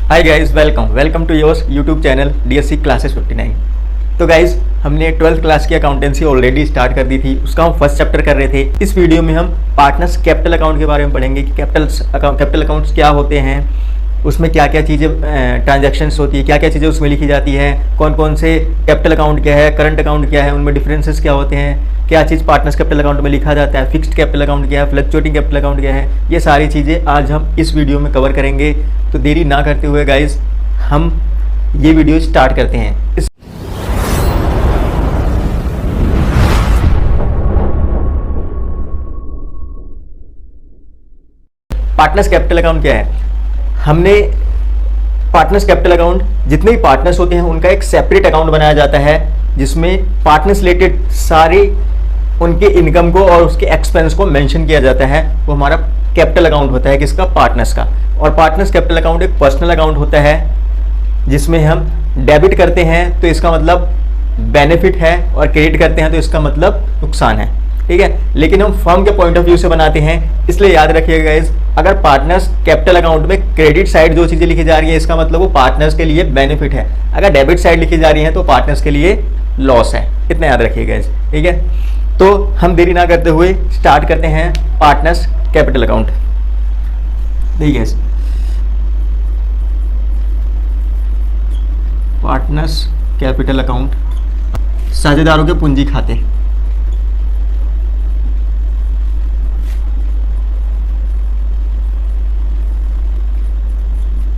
Hi guys, welcome to your YouTube channel DSC classes 59। तो guys, हमने 12th class की accountancy already start कर दी थी। उसका हम फर्स्ट चैप्टर कर रहे थे। इस वीडियो में हम पार्टनर्स कैपिटल अकाउंट के बारे में पढ़ेंगे कि कैपिटल अकाउंट्स क्या होते हैं, उसमें क्या क्या चीज़ें ट्रांजैक्शंस होती है, क्या क्या चीज़ें उसमें लिखी जाती हैं, कौन कौन से कैपिटल अकाउंट क्या है, करंट अकाउंट क्या है, उनमें डिफरेंसेस क्या होते हैं, क्या चीज़ पार्टनर्स कैपिटल अकाउंट में लिखा जाता है, फिक्स्ड कैपिटल अकाउंट क्या है, फ्लक्चुएटिंग कैपिटल अकाउंट क्या है। ये सारी चीज़ें आज हम इस वीडियो में कवर करेंगे। तो देरी ना करते हुए गाइज हम ये वीडियो स्टार्ट करते हैं। पार्टनर्स कैपिटल अकाउंट क्या है? हमने पार्टनर्स कैपिटल अकाउंट, जितने भी पार्टनर्स होते हैं उनका एक सेपरेट अकाउंट बनाया जाता है जिसमें पार्टनर्स रिलेटेड सारे उनके इनकम को और उसके एक्सपेंस को मेंशन किया जाता है। वो हमारा कैपिटल अकाउंट होता है किसका? पार्टनर्स का। और पार्टनर्स कैपिटल अकाउंट एक पर्सनल अकाउंट होता है जिसमें हम डेबिट करते हैं तो इसका मतलब बेनिफिट है और क्रेडिट करते हैं तो इसका मतलब नुकसान है। ठीक है, लेकिन हम फर्म के पॉइंट ऑफ व्यू से बनाते हैं, इसलिए याद रखिएगा गाइस, अगर पार्टनर्स कैपिटल अकाउंट में क्रेडिट साइड जो चीज़ें लिखी जा रही है इसका मतलब वो पार्टनर्स के लिए बेनिफिट है, अगर डेबिट साइड लिखी जा रही है तो पार्टनर्स के लिए लॉस है। इतना याद रखिएगा गाइस। ठीक है, तो हम देरी ना करते हुए स्टार्ट करते हैं पार्टनर्स कैपिटल अकाउंट। ठीक है, पार्टनर्स कैपिटल अकाउंट, साझेदारों के पूंजी खाते।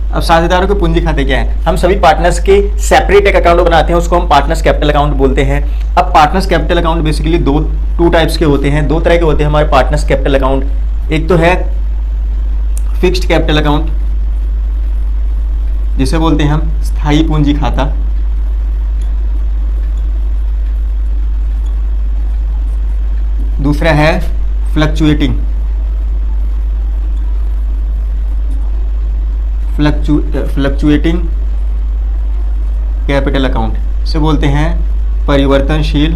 अब साझेदारों के पूंजी खाते क्या है? हम सभी पार्टनर्स के सेपरेट एक अकाउंट बनाते हैं, उसको हम पार्टनर्स कैपिटल अकाउंट बोलते हैं। अब partners capital account basically two types के होते हैं, दो तरह के होते हैं हमारे पार्टनर्स कैपिटल अकाउंट। एक तो है फिक्स्ड कैपिटल अकाउंट जिसे बोलते हैं हम स्थायी पूंजी खाता। दूसरा है फ्लक्चुएटिंग कैपिटल अकाउंट, इसे बोलते हैं परिवर्तनशील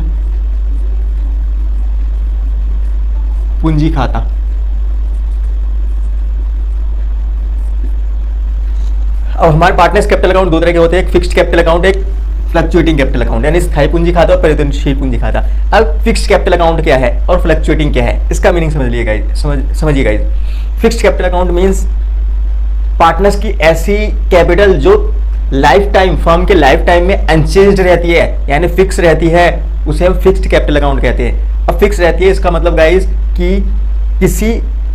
पूंजी खाता। अब हमारे पार्टनर्स कैपिटल अकाउंट दो तरह के होते हैं, एक फिक्स्ड कैपिटल अकाउंट, एक फ्लक्चुएटिंग कैपिटल अकाउंट, यानी स्थायी पूंजी खाता और परिवर्तनशील पूंजी खाता। अब फिक्स्ड कैपिटल अकाउंट क्या है और फ्लक्चुएटिंग क्या है, इसका मीनिंग समझिएगा। Fixed capital account means partners की ऐसी कैपिटल जो लाइफ टाइम, फर्म के लाइफ टाइम में अनचेंज्ड रहती है, यानी फिक्स रहती है, उसे हम फिक्स्ड कैपिटल अकाउंट कहते हैं। अब फिक्स रहती है इसका मतलब गाइस कि किसी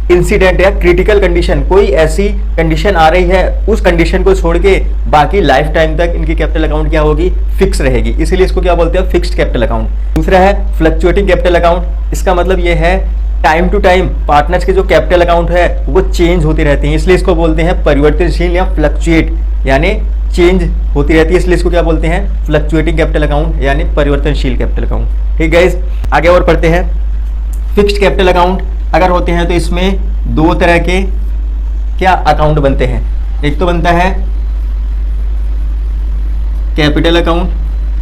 इंसिडेंट या क्रिटिकल कंडीशन, कोई ऐसी कंडीशन आ रही है, उस कंडीशन को छोड़ के बाकी लाइफ टाइम तक इनकी कैपिटल अकाउंट क्या होगी? फिक्स रहेगी, इसीलिए इसको क्या बोलते हैं? Fixed capital account. दूसरा है फ्लक्चुएटिंग कैपिटल अकाउंट, इसका मतलब ये है टाइम टू टाइम पार्टनर्स के जो कैपिटल अकाउंट है वो चेंज होती रहती है, इसलिए इसको बोलते हैं परिवर्तनशील या फ्लक्चुएट, यानी चेंज होती रहती है, इसलिए इसको क्या बोलते हैं? फ्लक्चुएटिंग कैपिटल अकाउंट यानी परिवर्तनशील कैपिटल अकाउंट। ठीक है, आगे और पढ़ते हैं। फिक्स्ड कैपिटल अकाउंट अगर होते हैं तो इसमें दो तरह के क्या अकाउंट बनते हैं। एक तो बनता है कैपिटल अकाउंट,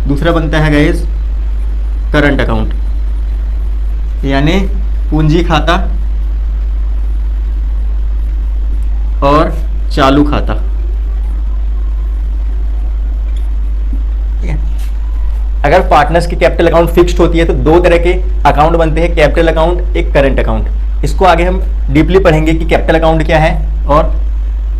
दूसरा बनता है गाइस करंट अकाउंट, यानी पूंजी खाता और चालू खाता। अगर पार्टनर्स की कैपिटल अकाउंट फिक्स्ड होती है तो दो तरह के अकाउंट बनते हैं, कैपिटल अकाउंट, एक करंट अकाउंट। इसको आगे हम डीपली पढ़ेंगे कि कैपिटल अकाउंट क्या है और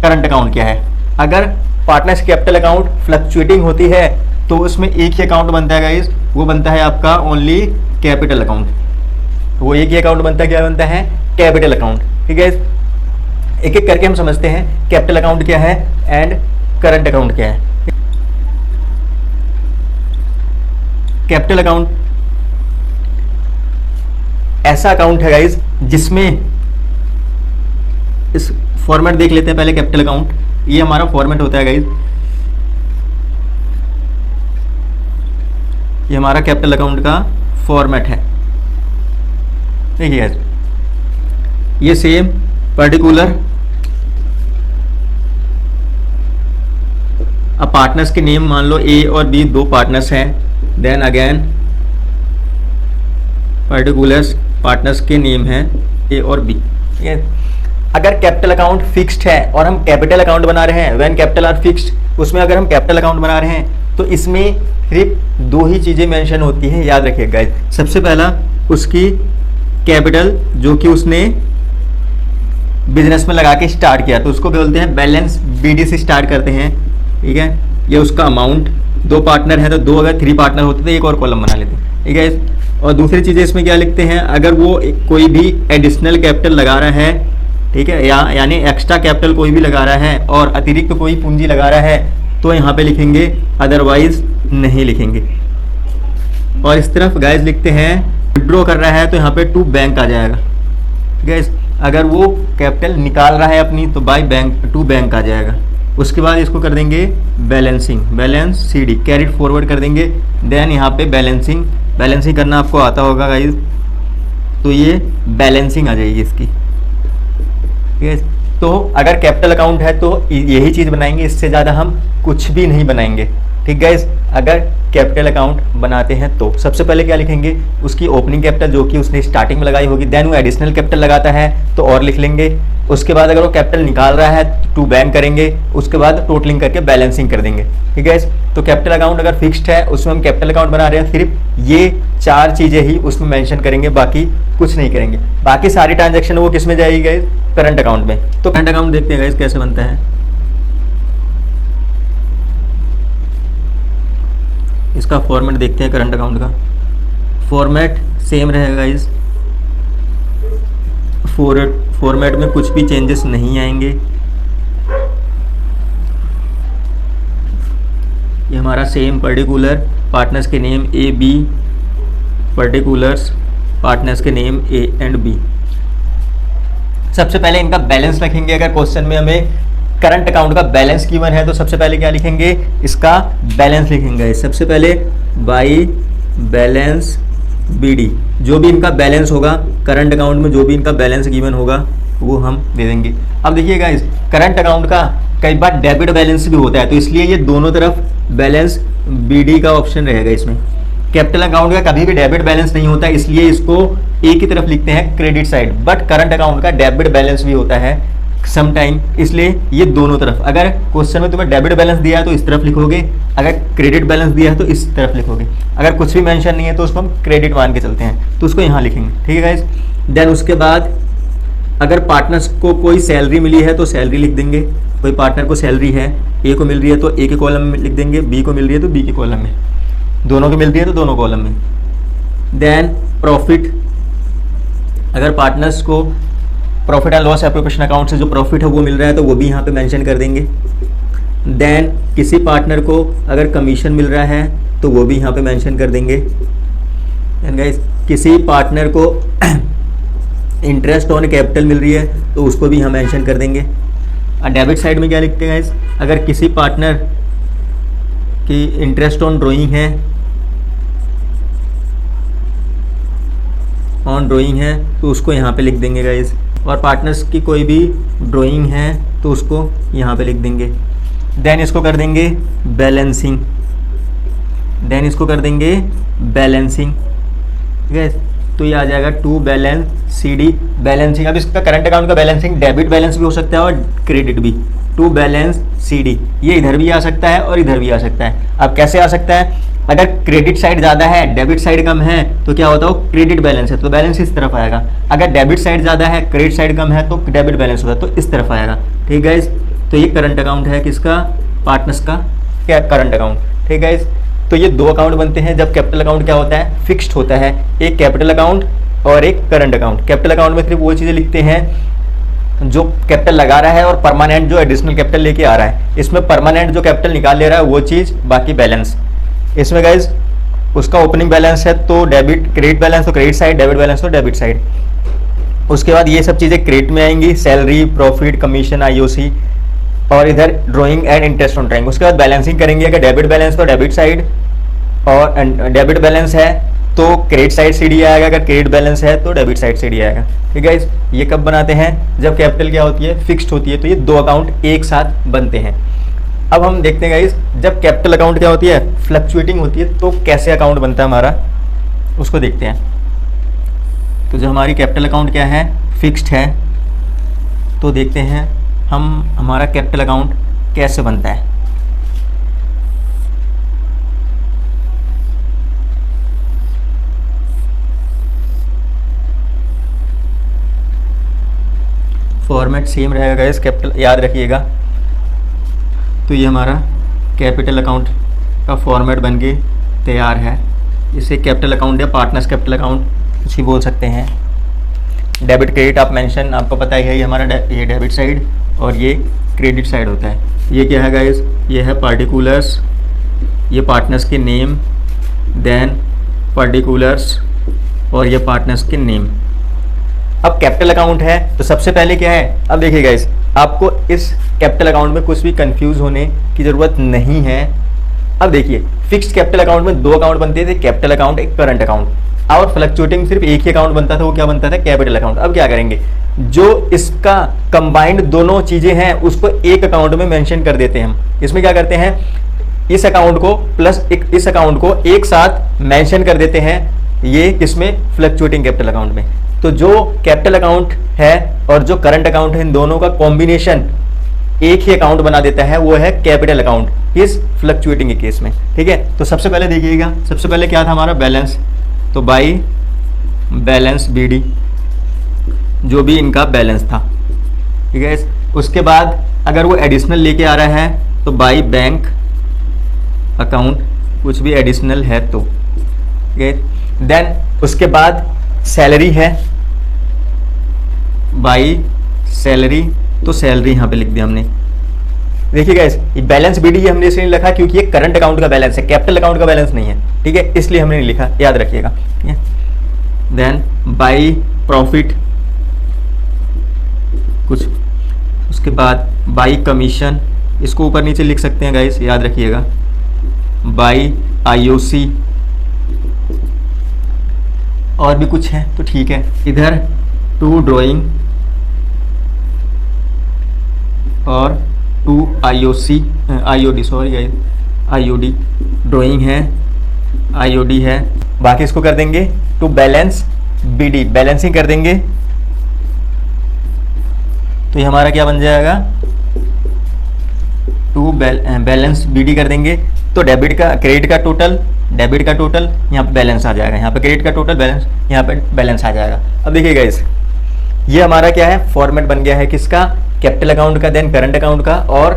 करंट अकाउंट क्या है। अगर पार्टनर्स की कैपिटल अकाउंट फ्लक्चुएटिंग होती है तो उसमें एक ही अकाउंट बनता है गाइस, वो बनता है आपका ओनली कैपिटल अकाउंट। वो एक ही अकाउंट बनता है, क्या बनता है? Capital account. ठीक है, एक एक करके हम समझते हैं कैपिटल अकाउंट क्या है एंड करंट अकाउंट क्या है। कैपिटल अकाउंट ऐसा अकाउंट है गाइज जिसमें, इस फॉर्मेट देख लेते हैं पहले कैपिटल अकाउंट। ये हमारा फॉर्मेट होता है गाइज, ये हमारा कैपिटल अकाउंट का फॉर्मेट है। देखिए ये सेम पर्टिकुलर, अब पार्टनर्स के नेम मान लो A और B, दो पार्टनर्स हैं, देन अगेन पार्टिकुलर्स, पार्टनर्स के नेम हैं A और B। ठीक है, अगर कैपिटल अकाउंट फिक्स्ड है और हम कैपिटल अकाउंट बना रहे हैं, व्हेन कैपिटल आर फिक्स्ड, उसमें अगर हम कैपिटल अकाउंट बना रहे हैं तो इसमें सिर्फ दो ही चीज़ें मेंशन होती हैं, याद रखिएगा गाइस। सबसे पहला उसकी कैपिटल जो कि उसने बिजनेस में लगा के स्टार्ट किया, तो उसको बोलते हैं बैलेंस, बीडी से स्टार्ट करते हैं, ठीक है। ये उसका अमाउंट, दो पार्टनर हैं तो दो, अगर थ्री पार्टनर होते तो एक और कॉलम बना लेते हैं, ठीक है। और दूसरी चीज़ें इसमें क्या लिखते हैं, अगर वो कोई भी एडिशनल कैपिटल लगा रहा है, ठीक है, यानी एक्स्ट्रा कैपिटल कोई भी लगा रहा है और अतिरिक्त तो कोई पूंजी लगा रहा है तो यहाँ पे लिखेंगे, अदरवाइज नहीं लिखेंगे। और इस तरफ गाइस लिखते हैं विड्रॉ कर रहा है तो यहाँ पे टू बैंक आ जाएगा गाइस। अगर वो कैपिटल निकाल रहा है अपनी तो बाय बैंक, टू बैंक आ जाएगा। उसके बाद इसको कर देंगे balancing, balance CD, carried forward कर देंगे। देन यहाँ पे बैलेंसिंग, बैलेंसिंग करना आपको आता होगा गाइस, तो ये बैलेंसिंग आ जाएगी इसकी, ठीक है। तो अगर कैपिटल अकाउंट है तो यही चीज़ बनाएंगे, इससे ज़्यादा हम कुछ भी नहीं बनाएंगे, ठीक गाइस। अगर कैपिटल अकाउंट बनाते हैं तो सबसे पहले क्या लिखेंगे, उसकी ओपनिंग कैपिटल जो कि उसने स्टार्टिंग में लगाई होगी। देन वो एडिशनल कैपिटल लगाता है तो और लिख लेंगे। उसके बाद अगर वो कैपिटल निकाल रहा है तो टू बैंक करेंगे। उसके बाद टोटलिंग करके बैलेंसिंग कर देंगे, ठीक है। तो कैपिटल अकाउंट अगर फिक्स्ड है उसमें हम कैपिटल अकाउंट बना रहे हैं, सिर्फ ये चार चीज़ें ही उसमें मेंशन करेंगे, बाकी कुछ नहीं करेंगे। बाकी सारी ट्रांजेक्शन वो किस में जाएगी गाइस, करंट अकाउंट में। तो करंट अकाउंट देखते हैं गाइस कैसे बनता है। इसका फॉर्मेट देखते हैं, करंट अकाउंट का फॉर्मेट सेम रहेगा गाइस, फॉर्मेट में कुछ भी चेंजेस नहीं आएंगे। ये हमारा सेम पर्टिकुलर पार्टनर्स के name A B, particulars partners के नेम ए एंड बी। सबसे पहले इनका बैलेंस रखेंगे। अगर क्वेश्चन में हमें करंट अकाउंट का बैलेंस गिवन है तो सबसे पहले क्या लिखेंगे, इसका बैलेंस लिखेंगे। सबसे पहले बाई बैलेंस बीडी, जो भी इनका बैलेंस होगा करंट अकाउंट में, जो भी इनका बैलेंस गिवन होगा वो हम दे देंगे। अब देखिएगा इस करंट अकाउंट का कई बार डेबिट बैलेंस भी होता है, तो इसलिए ये दोनों तरफ बैलेंस बीडी का ऑप्शन रहेगा इसमें। कैपिटल अकाउंट का कभी भी डेबिट बैलेंस नहीं होता, इसलिए इसको एक ही तरफ लिखते हैं credit side. But current account का डेबिट बैलेंस भी होता है सम टाइम, इसलिए ये दोनों तरफ। अगर क्वेश्चन में तुम्हें डेबिट बैलेंस दिया है तो इस तरफ लिखोगे, अगर क्रेडिट बैलेंस दिया है तो इस तरफ लिखोगे। अगर कुछ भी मेंशन नहीं है तो उसको हम क्रेडिट मान के चलते हैं, तो उसको यहाँ लिखेंगे, ठीक है गाइस। देन उसके बाद अगर पार्टनर्स को कोई सैलरी मिली है तो सैलरी लिख देंगे। कोई पार्टनर को सैलरी है, ए को मिल रही है तो ए के कॉलम में लिख देंगे, बी को मिल रही है तो बी के कॉलम में, दोनों को मिल रही है तो दोनों कॉलम में। देन प्रॉफिट, अगर पार्टनर्स को profit and loss appropriation account से जो प्रॉफिट है वो मिल रहा है तो वो भी यहाँ पे मेंशन कर देंगे। देन किसी पार्टनर को अगर कमीशन मिल रहा है तो वो भी यहाँ पे मेंशन कर देंगे। एंड गाइस किसी पार्टनर को इंटरेस्ट ऑन कैपिटल मिल रही है तो उसको भी यहाँ मेंशन कर देंगे। और डेबिट साइड में क्या लिखते हैं गाइस, अगर किसी पार्टनर की इंटरेस्ट ऑन ड्राइंग है, तो उसको यहाँ पे लिख देंगे गाइस। और पार्टनर्स की कोई भी ड्राइंग है तो उसको यहाँ पे लिख देंगे। देन इसको कर देंगे बैलेंसिंग, ठीक है। तो ये आ जाएगा टू बैलेंस सीडी बैलेंसिंग। अब इसका करंट अकाउंट का बैलेंसिंग डेबिट बैलेंस भी हो सकता है और क्रेडिट भी। टू बैलेंस सीडी, ये इधर भी आ सकता है और इधर भी आ सकता है। अब कैसे आ सकता है, अगर क्रेडिट साइड ज़्यादा है डेबिट साइड कम है तो क्या होता है, वो क्रेडिट बैलेंस है तो बैलेंस इस तरफ आएगा। अगर डेबिट साइड ज़्यादा है क्रेडिट साइड कम है तो डेबिट बैलेंस होगा तो इस तरफ आएगा, ठीक गाइस। तो ये करंट अकाउंट है किसका, पार्टनर्स का क्या करंट अकाउंट, ठीक गाइस। तो ये दो अकाउंट बनते हैं जब कैपिटल अकाउंट क्या होता है, फिक्स्ड होता है। एक कैपिटल अकाउंट और एक करंट अकाउंट। कैपिटल अकाउंट में सिर्फ वो चीज़ें लिखते हैं जो कैपिटल लगा रहा है और परमानेंट जो एडिशनल कैपिटल लेके आ रहा है। इसमें परमानेंट जो कैपिटल निकाल ले रहा है वो चीज़, बाकी बैलेंस। इसमें गाइज उसका ओपनिंग बैलेंस है तो डेबिट, क्रेडिट बैलेंस तो क्रेडिट साइड, डेबिट बैलेंस तो डेबिट साइड। उसके बाद ये सब चीज़ें क्रेडिट में आएंगी, सैलरी, प्रॉफिट, कमीशन, आईओसी, और इधर drawing and interest on drawing. उसके बाद बैलेंसिंग करेंगे। अगर डेबिट बैलेंस तो डेबिट साइड और डेबिट बैलेंस है तो क्रेडिट साइड सीडी आएगा, अगर क्रेडिट बैलेंस है तो डेबिट साइड सीडी आएगा, ठीक है। ये कब बनाते हैं, जब कैपिटल क्या होती है, फिक्स्ड होती है। तो ये दो अकाउंट एक साथ बनते हैं। अब हम देखते हैं गाइस, जब कैपिटल अकाउंट क्या होती है, फ्लक्चुएटिंग होती है, तो कैसे अकाउंट बनता है हमारा, उसको देखते हैं। तो जो हमारी कैपिटल अकाउंट क्या है, फिक्स्ड है, तो देखते हैं हम हमारा कैपिटल अकाउंट कैसे बनता है। फॉर्मेट सेम रहेगा गाइस, कैपिटल याद रखिएगा। तो ये हमारा कैपिटल अकाउंट का फॉर्मेट बन के तैयार है। इसे कैपिटल अकाउंट या पार्टनर्स कैपिटल अकाउंट कुछ ही बोल सकते हैं। डेबिट क्रेडिट आप मेंशन, आपको पता ही है, ये हमारा ये डेबिट साइड और ये क्रेडिट साइड होता है। ये क्या है गाइस, ये है पार्टिकुलर्स, ये पार्टनर्स के नेम, देन पार्टिकुलर्स और ये पार्टनर्स के नेम। अब कैपिटल अकाउंट है तो सबसे पहले क्या है, अब देखिए गाइस, आपको इस कैपिटल अकाउंट में कुछ भी कंफ्यूज होने की ज़रूरत नहीं है। अब देखिए, फिक्स्ड कैपिटल अकाउंट में 2 अकाउंट बनते थे, कैपिटल अकाउंट, एक करंट अकाउंट। और फ्लक्चुएटिंग सिर्फ एक ही अकाउंट बनता था, वो क्या बनता था, कैपिटल अकाउंट। अब क्या करेंगे, जो इसका कंबाइंड दोनों चीज़ें हैं उसको एक अकाउंट में मेंशन कर देते हैं हम। इसमें क्या करते हैं, इस अकाउंट को प्लस इस अकाउंट को एक साथ मेंशन कर देते हैं, ये किसमें, फ्लक्चुएटिंग कैपिटल अकाउंट में। तो जो कैपिटल अकाउंट है और जो करंट अकाउंट है, इन दोनों का कॉम्बिनेशन एक ही अकाउंट बना देता है, वो है कैपिटल अकाउंट इस फ्लक्चुएटिंग के केस में। ठीक है, तो सबसे पहले देखिएगा, सबसे पहले क्या था हमारा, बैलेंस। तो बाई बैलेंस बीडी, जो भी इनका बैलेंस था। ठीक है, उसके बाद अगर वो एडिशनल लेके आ रहा है तो बाई बैंक अकाउंट, कुछ भी एडिशनल है तो। ठीक है, देन उसके बाद सैलरी है, बाई सैलरी, तो सैलरी यहाँ पे लिख दिया हमने। देखिए गाइस, ये बैलेंस बीडी ये हमने इसलिए लिखा क्योंकि ये करंट अकाउंट का बैलेंस है, कैपिटल अकाउंट का बैलेंस नहीं है। ठीक है, इसलिए हमने नहीं लिखा, याद रखिएगा। ठीक है, देन बाई प्रॉफिट कुछ, उसके बाद बाई कमीशन, इसको ऊपर नीचे लिख सकते हैं गाइस, याद रखिएगा। बाई आईओसी और भी कुछ है तो ठीक है। इधर टू ड्राइंग और two IOC IOD, sorry guys, IOD drawing है, आईओडी है। बाकी इसको कर देंगे टू बैलेंस बीडी, बैलेंसिंग कर देंगे तो ये हमारा क्या बन जाएगा, टू बैलेंस बीडी कर देंगे तो डेबिट का क्रेडिट का टोटल, डेबिट का टोटल यहाँ पे बैलेंस आ जाएगा, यहाँ पे क्रेडिट का टोटल बैलेंस, यहाँ पे बैलेंस आ जाएगा। अब देखिए गाइस, ये हमारा क्या है, फॉर्मेट बन गया है किसका, कैपिटल अकाउंट का, देन करंट अकाउंट का, और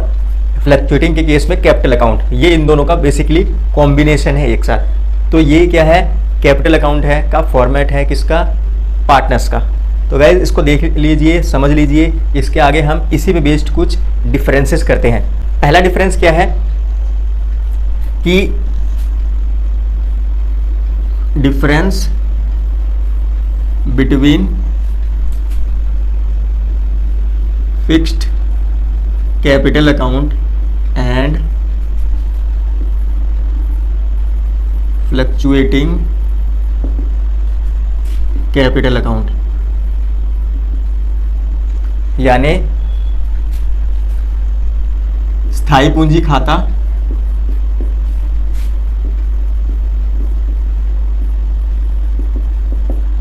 फ्लक्चुएटिंग के केस में कैपिटल अकाउंट। ये इन दोनों का बेसिकली कॉम्बिनेशन है एक साथ। तो ये क्या है, कैपिटल अकाउंट है का फॉर्मेट है किसका, पार्टनर्स का। तो गाइस इसको देख लीजिए, समझ लीजिए, इसके आगे हम इसी पे बेस्ड कुछ डिफरेंसेस करते हैं। पहला डिफरेंस क्या है कि difference between fixed capital account and fluctuating capital account, यानी स्थायी पूंजी खाता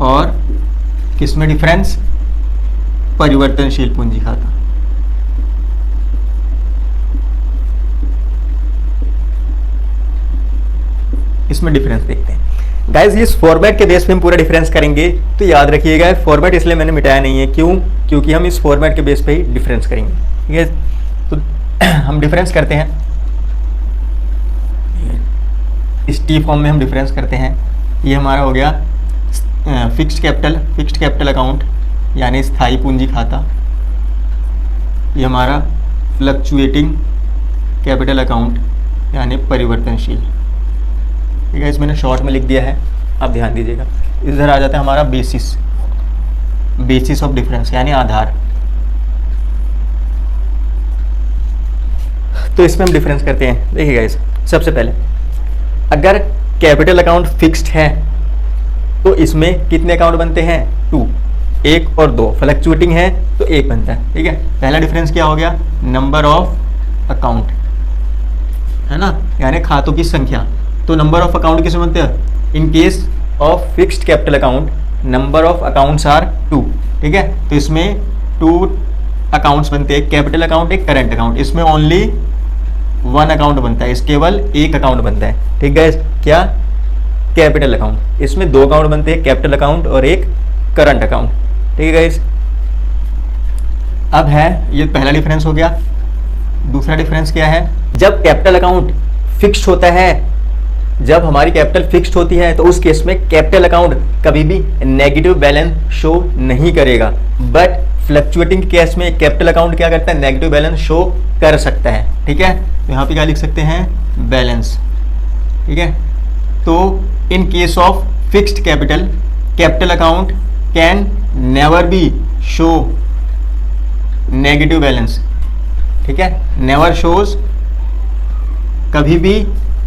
और किसमें डिफरेंस, परिवर्तनशील पूंजी खाता। इसमें डिफरेंस देखते हैं गाइस। इस फॉर्मेट के बेस पे हम पूरा डिफरेंस करेंगे, तो याद रखिएगा फॉर्मेट इसलिए मैंने मिटाया नहीं है, क्यों, क्योंकि हम इस फॉर्मेट के बेस पे ही डिफरेंस करेंगे। ठीक है, तो हम डिफरेंस करते हैं इस टी फॉर्म में, हम डिफरेंस करते हैं। ये हमारा हो गया फिक्स्ड कैपिटल अकाउंट यानी स्थायी पूंजी खाता। ये हमारा फ्लक्चुएटिंग कैपिटल अकाउंट यानी परिवर्तनशील। ठीक है, इसमें मैंने शॉर्ट में लिख दिया है, आप ध्यान दीजिएगा। इधर आ जाता है हमारा बेसिस ऑफ डिफरेंस यानी आधार। तो इसमें हम डिफरेंस करते हैं। देखिए गाइस, सबसे पहले अगर कैपिटल अकाउंट फिक्स्ड है तो इसमें कितने अकाउंट बनते हैं, 2, 1 और 2। फ्लक्चुएटिंग है तो 1 बनता है। ठीक है, पहला डिफरेंस क्या हो गया, नंबर ऑफ अकाउंट, है ना, यानी खातों की संख्या। तो नंबर ऑफ अकाउंट किसमें बनते हैं, in case of fixed capital account number of accounts are 2। ठीक है, तो इसमें 2 अकाउंट्स बनते हैं, एक कैपिटल अकाउंट, एक करंट अकाउंट। इसमें ओनली वन अकाउंट बनता है, इस केवल एक अकाउंट बनता है। ठीक है, क्या? Capital account. इसमें दो अकाउंट बनते हैं, कैपिटल अकाउंट और एक करंट अकाउंट। ठीक है गाइस, अब है ये पहला डिफरेंस हो गया। दूसरा डिफरेंस क्या है? जब कैपिटल अकाउंट फिक्स्ड होता है, जब हमारी कैपिटल फिक्स्ड होती है तो उस केस में कैपिटल अकाउंट कभी भी नेगेटिव बैलेंस शो नहीं करेगा। बट फ्लक्चुएटिंग केस में कैपिटल अकाउंट क्या करता है? नेगेटिव बैलेंस शो कर सकता है। ठीक है, तो यहाँ पे क्या लिख सकते हैं? बैलेंस। ठीक है, तो इन case of fixed capital, capital account can never be show negative balance. ठीक है, नेवर शोज, कभी भी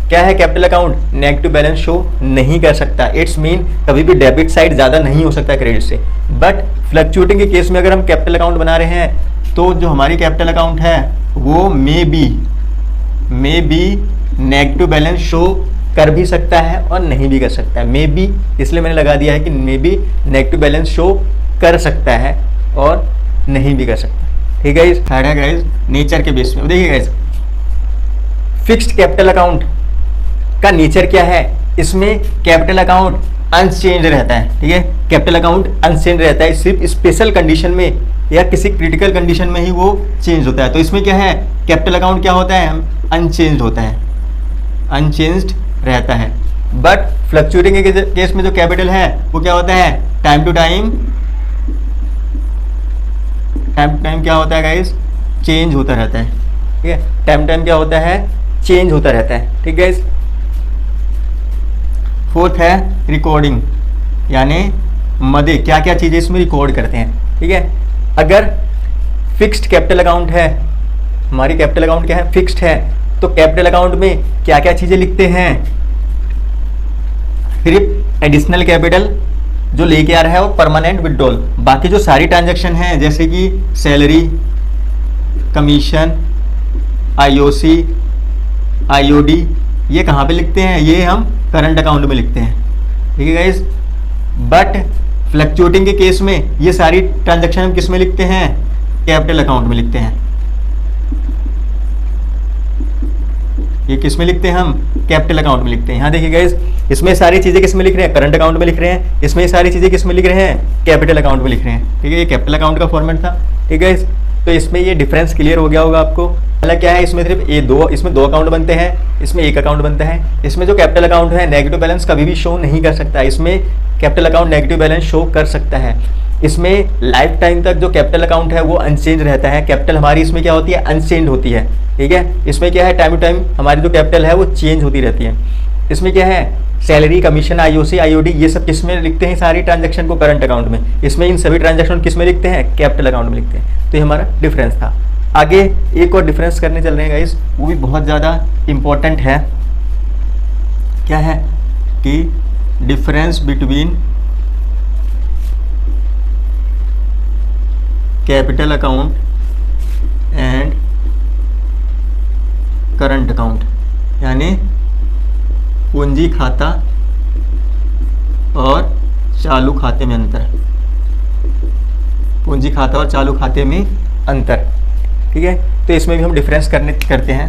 क्या है? Capital account negative balance show नहीं कर सकता। इट्स मीन कभी भी डेबिट साइड ज़्यादा नहीं हो सकता क्रेडिट से। बट फ्लक्चुएटिंग के केस में अगर हम कैपिटल अकाउंट बना रहे हैं तो जो हमारी कैपिटल अकाउंट है वो may be negative balance show कर भी सकता है और नहीं भी कर सकता है। मे बी इसलिए मैंने लगा दिया है कि may be negative balance show कर सकता है और नहीं भी कर सकता। ठीक है, थर्ड है गाइस नेचर के बेस में। देखिए गाइस, फिक्स्ड कैपिटल अकाउंट का नेचर क्या है? इसमें कैपिटल अकाउंट अनचेंज रहता है। ठीक है, कैपिटल अकाउंट अनचेंज रहता है, सिर्फ स्पेशल कंडीशन में या किसी क्रिटिकल कंडीशन में ही वो चेंज होता है। तो इसमें क्या है? कैपिटल अकाउंट क्या होता है? अनचेंज होता है, अनचेंज्ड रहता है। बट फ्लक्चुएटिंग के केस में जो कैपिटल है वो क्या होता है? टाइम टू टाइम क्या होता है गाइस? चेंज होता रहता है। ठीक है, टाइम टाइम क्या होता है? चेंज होता रहता है। ठीक है, फोर्थ है रिकॉर्डिंग, यानी मदे क्या क्या चीज़ें इसमें रिकॉर्ड करते हैं। ठीक है, अगर फिक्स्ड कैपिटल अकाउंट है, हमारी कैपिटल अकाउंट क्या है? फिक्स्ड है, तो कैपिटल अकाउंट में क्या क्या चीज़ें लिखते हैं? सिर्फ एडिशनल कैपिटल जो लेके आ रहा है वो परमानेंट विड्रॉल। बाकी जो सारी ट्रांजैक्शन हैं जैसे कि सैलरी, कमीशन, आईओसी, आईओडी, ये कहाँ पे लिखते हैं? ये हम करंट अकाउंट में लिखते हैं। ठीक है गाइस, बट फ्लक्चुएटिंग के केस में ये सारी ट्रांजैक्शन हम किस में लिखते हैं? कैपिटल अकाउंट में लिखते हैं। ये किस में लिखते हैं? हम कैपिटल अकाउंट में लिखते हैं। यहाँ देखिए गाइस, इसमें सारी चीज़ें किस में लिख रहे हैं? करंट अकाउंट में लिख रहे हैं। इसमें सारी चीज़ें किस में लिख रहे हैं? कैपिटल अकाउंट में लिख रहे हैं। ठीक है, ये कैपिटल अकाउंट का फॉर्मेट था। ठीक है, तो इसमें ये डिफरेंस क्लियर हो गया होगा आपको। पहला क्या है? इसमें सिर्फ इसमें दो अकाउंट बनते हैं, इसमें एक अकाउंट बनता है। इसमें जो कैपिटल अकाउंट है नेगेटिव बैलेंस कभी भी शो नहीं कर सकता, इसमें capital account negative balance show कर सकता है। इसमें लाइफ टाइम तक जो कैपिटल अकाउंट है वो अनचेंज रहता है। कैपिटल हमारी इसमें क्या होती है? अनचेंज होती है। ठीक है, इसमें क्या है? टाइम टू टाइम हमारी जो कैपिटल है वो चेंज होती रहती है। इसमें क्या है? सैलरी, कमीशन, आईओसी, आईओडी, ये सब किस में लिखते हैं? सारी ट्रांजैक्शन को करंट अकाउंट में। इसमें इन सभी ट्रांजैक्शन किस में लिखते हैं? कैपिटल अकाउंट में लिखते हैं। तो ये हमारा डिफरेंस था। आगे एक और डिफरेंस करने चल रहे हैं गाइस, वो भी बहुत ज़्यादा इम्पोर्टेंट है। क्या है? कि difference between capital account and current account, यानी पूंजी खाता और चालू खाते में अंतर। पूंजी खाता और चालू खाते में अंतर। ठीक है, तो इसमें भी हम डिफरेंस करते हैं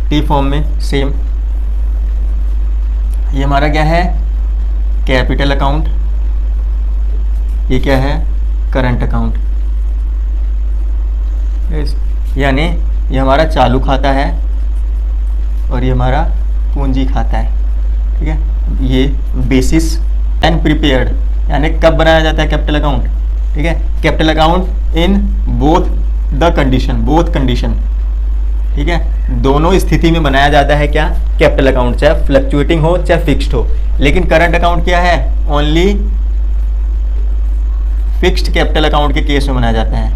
टी फॉर्म में सेम। ये हमारा क्या है? कैपिटल अकाउंट, ये क्या है? Current account. यानी ये हमारा चालू खाता है और ये हमारा पूंजी खाता है। ठीक है, ये बेसिस एंड प्रिपेयर्ड, यानी कब बनाया जाता है कैपिटल अकाउंट? ठीक है, capital account in both condition. ठीक है, दोनों स्थिति में बनाया जाता है क्या? कैपिटल अकाउंट, चाहे फ्लक्चुएटिंग हो चाहे फिक्स्ड हो। लेकिन करंट अकाउंट क्या है? ओनली फिक्स्ड कैपिटल अकाउंट के केस में बनाया जाता है।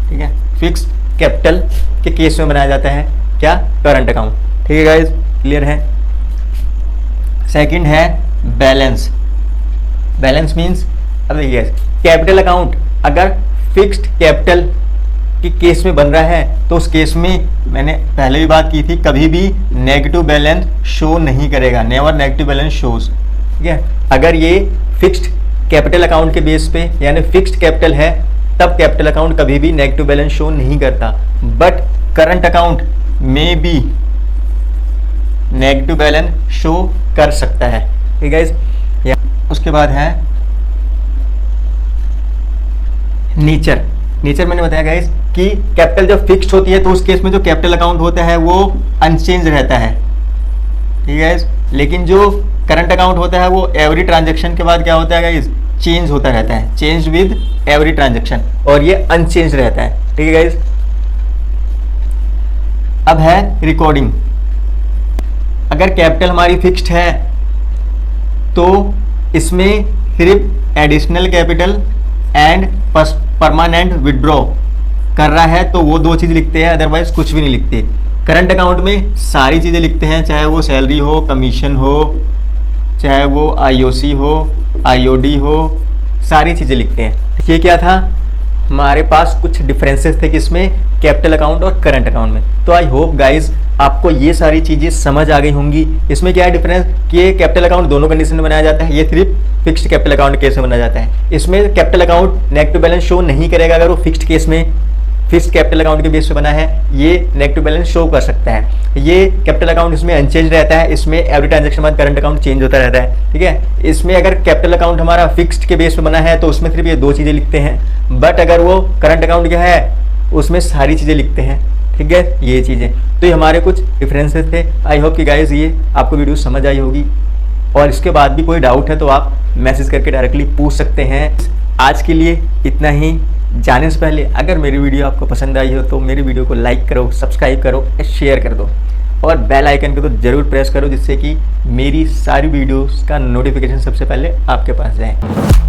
ठीक है, फिक्स्ड कैपिटल के केस में बनाया जाता है क्या? Current account. ठीक है गाइस, क्लियर है? सेकंड है बैलेंस। बैलेंस मीन्स, अब देखिए कैपिटल अकाउंट अगर फिक्स्ड कैपिटल के केस में बन रहा है तो उस केस में मैंने पहले भी बात की थी, कभी भी नेगेटिव बैलेंस शो नहीं करेगा। Never negative balance shows. ठीक है, अगर ये फिक्स्ड कैपिटल अकाउंट के बेस पे यानी फिक्स्ड कैपिटल है तब कैपिटल अकाउंट कभी भी नेगेटिव बैलेंस शो नहीं करता, बट करंट अकाउंट में भी नेगेटिव बैलेंस शो कर सकता है। ठीक है गाइस। उसके बाद है नेचर। नेचर मैंने बताया गाइस कि कैपिटल जब फिक्स्ड होती है तो उस केस में जो कैपिटल अकाउंट होता है वो अनचेंज रहता है। ठीक है गाइस। लेकिन जो करंट अकाउंट होता है वो एवरी ट्रांजेक्शन के बाद क्या होता है गाइस, चेंज होता रहता है, चेंज विद एवरी ट्रांजेक्शन, और ये अनचेंज रहता है। ठीक है गाइस। अब है रिकॉर्डिंग। अगर कैपिटल हमारी फिक्स्ड है तो इसमें सिर्फ additional capital and permanent withdraw कर रहा है तो वो 2 चीज़ लिखते हैं, अदरवाइज कुछ भी नहीं लिखते। करंट अकाउंट में सारी चीज़ें लिखते हैं, चाहे वो सैलरी हो, कमीशन हो, चाहे वो आईओसी हो, आईओडी हो, सारी चीज़ें लिखते हैं। ये क्या था, हमारे पास कुछ डिफरेंसेस थे किसमें, कैपिटल अकाउंट और करंट अकाउंट में। तो आई होप गाइज आपको ये सारी चीज़ें समझ आ गई होंगी। इसमें क्या है डिफरेंस कि ये कैपिटल अकाउंट दोनों कंडीशन में बनाया जाता है, ये सिर्फ फिक्स्ड कैपिटल अकाउंट केस में बनाया जाता है। इसमें capital account negative balance show नहीं करेगा अगर वो फिक्स्ड केस में फिक्स्ड कैपिटल अकाउंट के बेस पे बना है, ये नेगेटिव बैलेंस शो कर सकता है। ये कैपिटल अकाउंट इसमें अनचेंज रहता है, इसमें एवरी ट्रांजेक्शन बाद करंट अकाउंट चेंज होता रहता है। ठीक है। इसमें अगर कैपिटल अकाउंट हमारा फिक्स्ड के बेस पे बना है तो उसमें सिर्फ ये 2 चीज़ें लिखते हैं, बट अगर वो करंट अकाउंट क्या है उसमें सारी चीज़ें लिखते हैं। ठीक है, ये चीज़ें तो ये हमारे कुछ डिफरेंसेस थे। आई होप कि गाइज ये आपको वीडियो समझ आई होगी, और इसके बाद भी कोई डाउट है तो आप मैसेज करके डायरेक्टली पूछ सकते हैं। आज के लिए इतना ही। जाने से पहले अगर मेरी वीडियो आपको पसंद आई हो तो मेरी वीडियो को लाइक करो, सब्सक्राइब करो, शेयर कर दो, और बेल आइकन को तो ज़रूर प्रेस करो जिससे कि मेरी सारी वीडियोस का नोटिफिकेशन सबसे पहले आपके पास जाए।